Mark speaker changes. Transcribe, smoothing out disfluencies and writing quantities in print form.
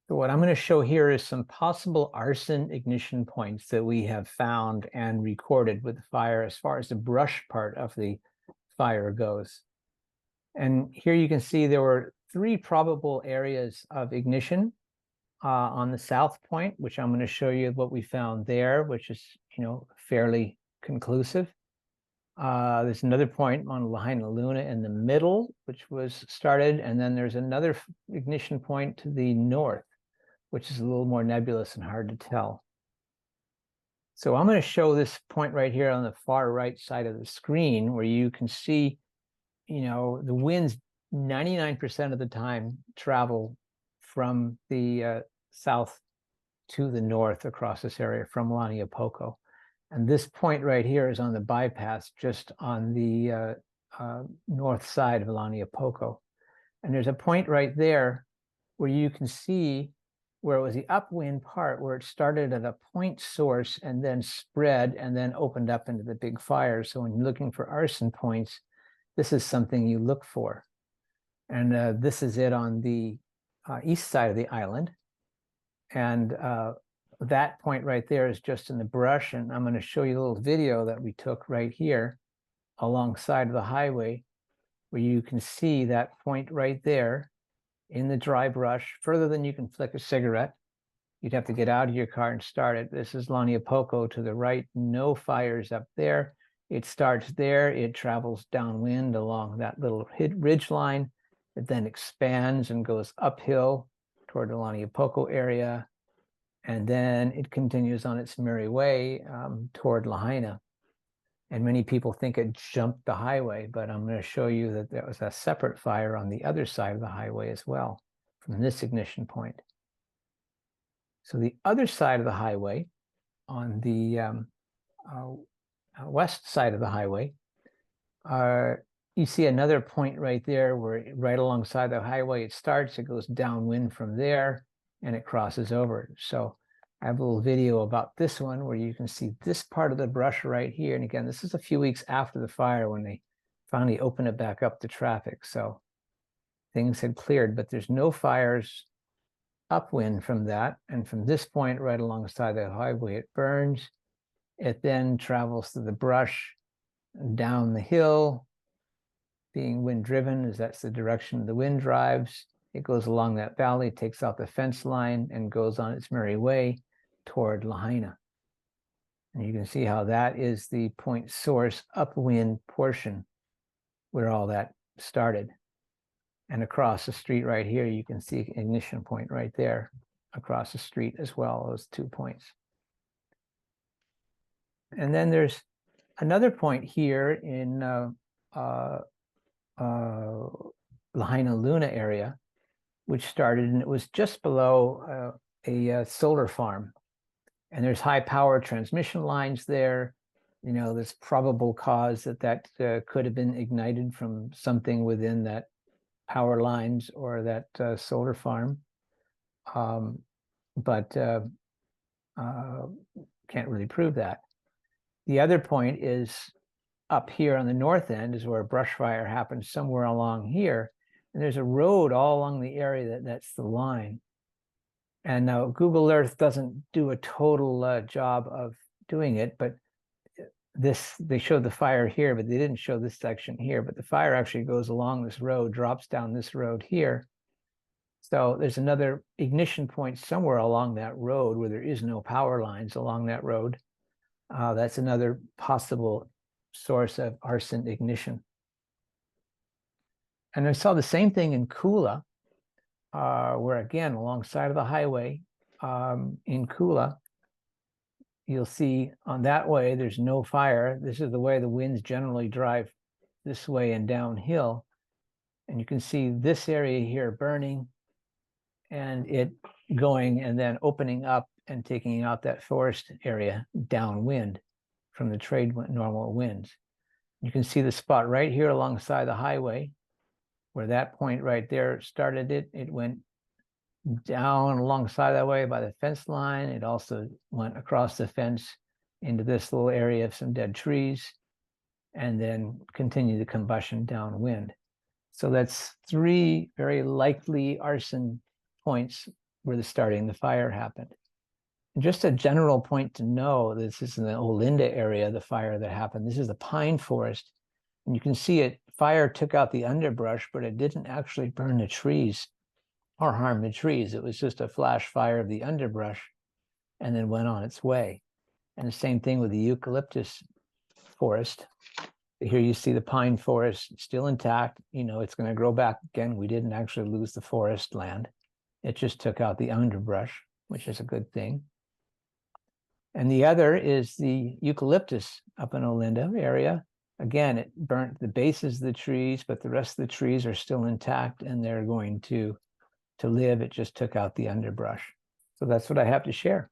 Speaker 1: So what I'm going to show here is some possible arson ignition points that we have found and recorded with the fire as far as the brush part of the fire goes. And here you can see there were three probable areas of ignition on the south point, which I'm going to show you what we found there, which is, fairly conclusive. There's another point on Lahaina Luna in the middle, which was started, and then there's another ignition point to the north, which is a little more nebulous and hard to tell. So I'm going to show this point right here on the far right side of the screen where you can see, the winds 99% of the time travel from the south to the north across this area from Laniapoko. And this point right here is on the bypass just on the north side of Laniapoko. And there's a point right there where you can see where it was the upwind part where it started at a point source and then spread and then opened up into the big fire. So when you're looking for arson points, this is something you look for. And this is it on the east side of the island. And that point right there is just in the brush. And I'm going to show you a little video that we took right here alongside of the highway where you can see that point right there in the dry brush, further than you can flick a cigarette. You'd have to get out of your car and start it. This is Laniapoko to the right, no fires up there. It starts there, it travels downwind along that little ridge line. It then expands and goes uphill toward the Laniapoko area. And then it continues on its merry way toward Lahaina. And many people think it jumped the highway, but I'm going to show you that there was a separate fire on the other side of the highway as well from this ignition point. So the other side of the highway, on the west side of the highway, you see another point right there where right alongside the highway it starts, it goes downwind from there, and it crosses over. So I have a little video about this one where you can see this part of the brush right here. And again, this is a few weeks after the fire when they finally opened it back up to traffic. So things had cleared, but there's no fires upwind from that. And from this point right alongside the highway, it burns. It then travels through the brush down the hill, being wind driven, as that's the direction the wind drives. It goes along that valley, takes out the fence line, and goes on its merry way toward Lahaina. And you can see how that is the point source upwind portion where all that started. And across the street right here, you can see ignition point right there across the street as well, those 2 points. And then there's another point here in Lahaina Luna area, which started, and it was just below a solar farm. And there's high power transmission lines there. There's probable cause that could have been ignited from something within that power lines or that solar farm. But can't really prove that. The other point is up here on the north end is where a brush fire happened somewhere along here. And there's a road all along the area that's the line. And now Google Earth doesn't do a total job of doing it, but they showed the fire here, but they didn't show this section here. But the fire actually goes along this road, drops down this road here. So there's another ignition point somewhere along that road where there is no power lines along that road. That's another possible source of arson ignition. And I saw the same thing in Kula, where again, alongside of the highway in Kula, you'll see on that way, there's no fire. This is the way the winds generally drive this way and downhill. And you can see this area here burning and it going and then opening up and taking out that forest area downwind from the trade normal winds. You can see the spot right here alongside the highway where that point right there started it. It went down alongside that way by the fence line. It also went across the fence into this little area of some dead trees and then continued the combustion downwind. So that's 3 very likely arson points where the starting the fire happened. And just a general point to know, this is in the Olinda area, the fire that happened. This is the pine forest. And you can see it, fire took out the underbrush, but it didn't actually burn the trees or harm the trees. It was just a flash fire of the underbrush and then went on its way. And the same thing with the eucalyptus forest. Here you see the pine forest still intact. You know, it's going to grow back again. We didn't actually lose the forest land. It just took out the underbrush, which is a good thing. And the other is the eucalyptus up in Olinda area. Again, it burnt the bases of the trees, but the rest of the trees are still intact and they're going to live. It just took out the underbrush. So that's what I have to share.